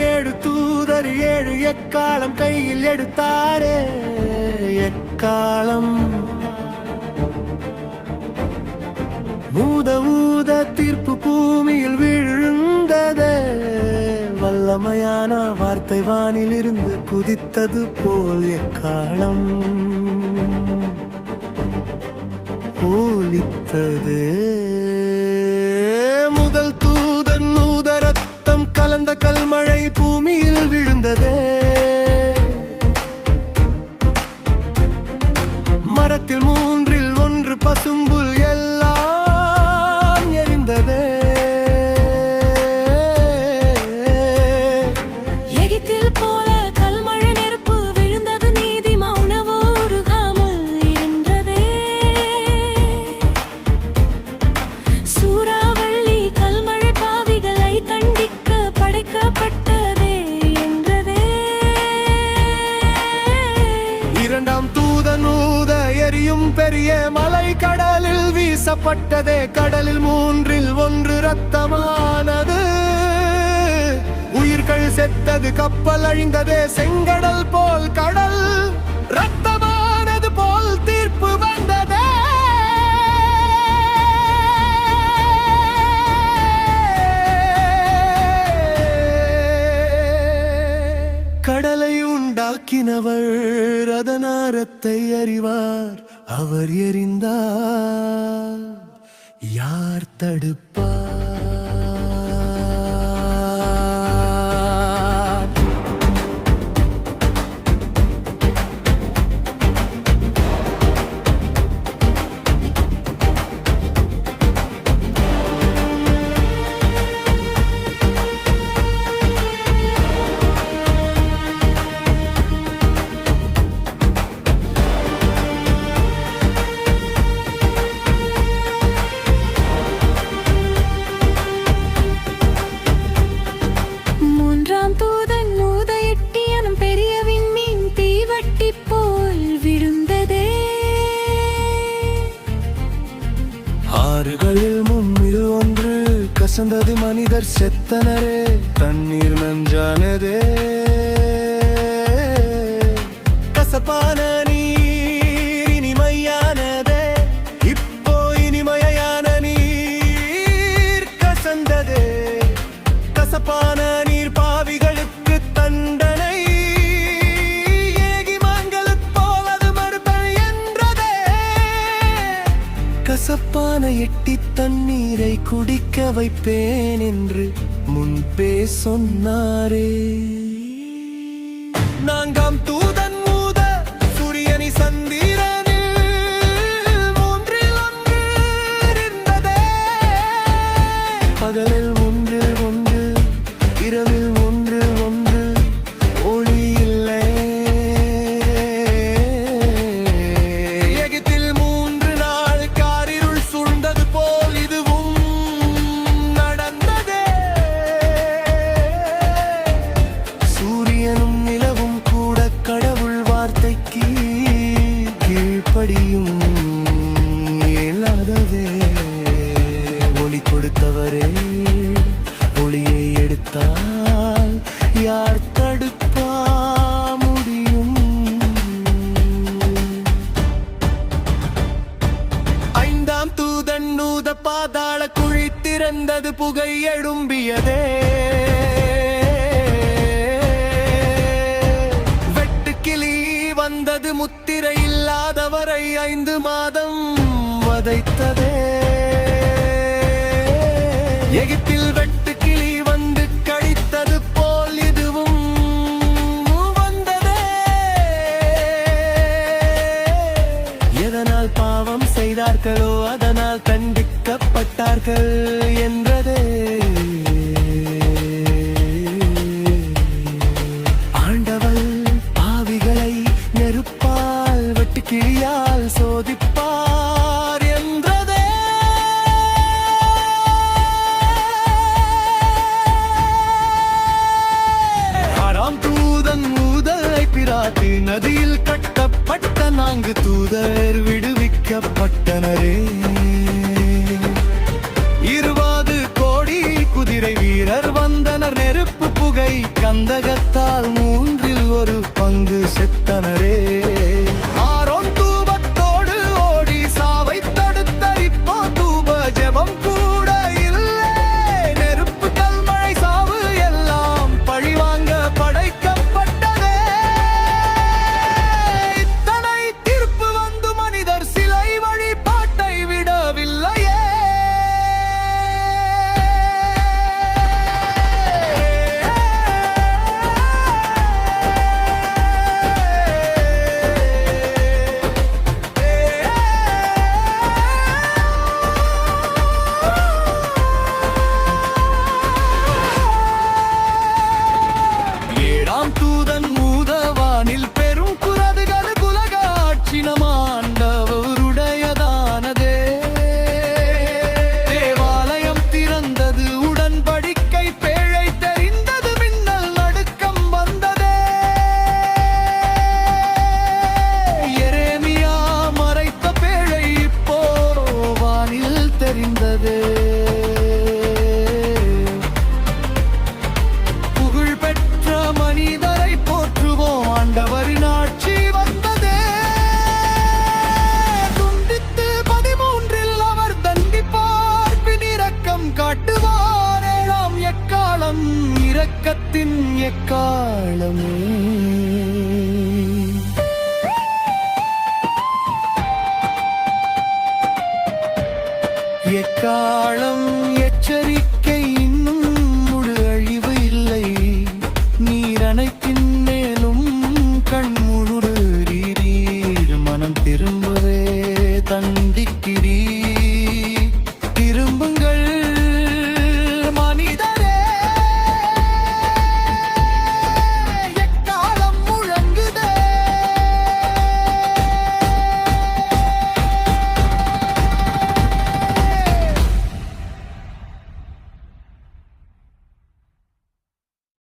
ஏழு தூதர் ஏழு எக்காலம் கையில் எடுத்தாரே. எக்காலம் ஊத ஊத தீர்ப்பு பூமியில் விழுந்ததே. வல்லமையான வார்த்தை வானில் இருந்து குதித்தது போல் எக்காலம் ஒலித்தது. முதல் தூதன் ஊத ரத்தம் கலந்த கல்மழை பூமியில் விழுந்ததே. மரத்தில் மூன்றில் ஒன்று பசும்புல் எல்லாம் எரிந்ததே. எகிப்தில் போல கல்மழை நெருப்பு விழுந்தது. நீதி மௌனமோ உருகாமல் இருந்ததே. சூறாவளி கல்மழை பாவிகளை தண்டிக்க படைக்கப்பட்டதே என்றதே. இரண்டாம் தூதன் ஊத எரியும் பெரிய மலை கடலில் வீசப்பட்டதே. கடலில் மூன்றில் ஒன்று ரத்தமானது. உயிர்கள் செத்தது, கப்பல் அழிந்ததே. செங்கடல் போல் கடல் ரத்தமானது போல் தீர்ப்பு வந்ததே. கடலை உண்டாக்கினவர் அதனாரத்தை அறிவார். அவர் எறிந்தார் யார் தடுப்பார்? மூன்றாம் தூதன் ஊத எட்டியனும் பெரிய விண்மீன் தீவட்டி போல் விழுந்ததே. ஆறுகளில் மும்மில் ஒன்று கசந்தது. மனிதர் செத்தனரே. தண்ணீர் நஞ்சானதே. கசப்பான நீர் இனிமையானதே. இப்போ இனிமையான நீர் கசந்ததே. கசப்பான நீர் பாவிகளுக்கு தண்டனை. ஏகிமான்களுக்கு போல் அது மறுபடி என்றதே. கசப்பான எட்டி தண்ணீரை குடிக்க வைப்பேன் என்று முன்பே சொன்னாரே. நான்காம் தூதன் ஊத சூரியனி சந்திரனில் மூன்றில் ஒன்று இருந்ததே. பகலில் ஒன்றில் ஒன்று, இரவில் ஒன்றில் ஒன்று ஒளி இல்லை. எகிப்தில் 3 நாள் காரிருள் சூழ்ந்தது போல் இதுவும் நடந்ததே. சூரியனும் நிலவும் கூட கடவுள் வார்த்தைக்கு கீழ்ப்படியும் இயலாததே. ஒளி கொடுத்தவரே ஒளியை எடுத்தால் யார் தடுப்பா முடியும்? ஐந்தாம் தூதன் ஊத பாதாள குழி திறந்தது. புகை எழும்பியதே. வெட்டுக்கிளி வந்தது. முத்திரை இல்லாதவரை 5 மாதம் வதைத்ததே. எகிப்தில் வெட்டுக்கிளி வந்து கடித்தது போல் இதுவும் வந்ததே. எதனால் பாவம் செய்தார்களோ அதனால் தண்டிக்கப்பட்டார்கள் என்றதே. ஆண்டவர் பாவிகளை நெருப்பால் வெட்டுக்கிளியால் சோதிப்பார் என்றதே. ஆறாம் தூதன் ஊதலை பிராட்டி நதியில் கட்டப்பட்ட நாங்கள் 4 தூதர் விடுவிக்கப்பட்டனரே. 20 கோடி குதிரை வீரர் வந்தனர். நெருப்பு புகை கந்தகத்தால் 1/3 செத்தனரே. ஆரோன் தூபத்தோடு ஓடி சாவை தடுத்தார். இப்போ தூப ஜெபம் கூட இல்லை. நெருப்பு கல்மழை சாவு எல்லாம் பழிவாங்க படைக்கப்பட்டதே. இத்தனை தீர்ப்பு வந்து மனிதர் சிலை வழிபாட்டை விடவில்லையே. ஏழாம் தூதன் மூதவானில் பெரும் குரதுகள் உலக ஆட்சி நம் ஆண்டவருடையதானதே. தேவாலயம் திறந்தது. உடன்படிக்கை பேழை தெரிந்தது. மின்னல் நடுக்கம் வந்ததே. எரேமியா மறைத்த பேழை இப்போ வானில் தெரிந்ததே. புகழ் பெற்ற மனிதரை போற்றுவோம். ஆண்டவரின் ஆட்சி வந்ததே. துண்டித்து 13 அவர் தண்டிப்பார். பின் இரக்கம் காட்டுவார். 7ஆம் எக்காலம் இரக்கத்தின் எக்காலமே. எக்காலம்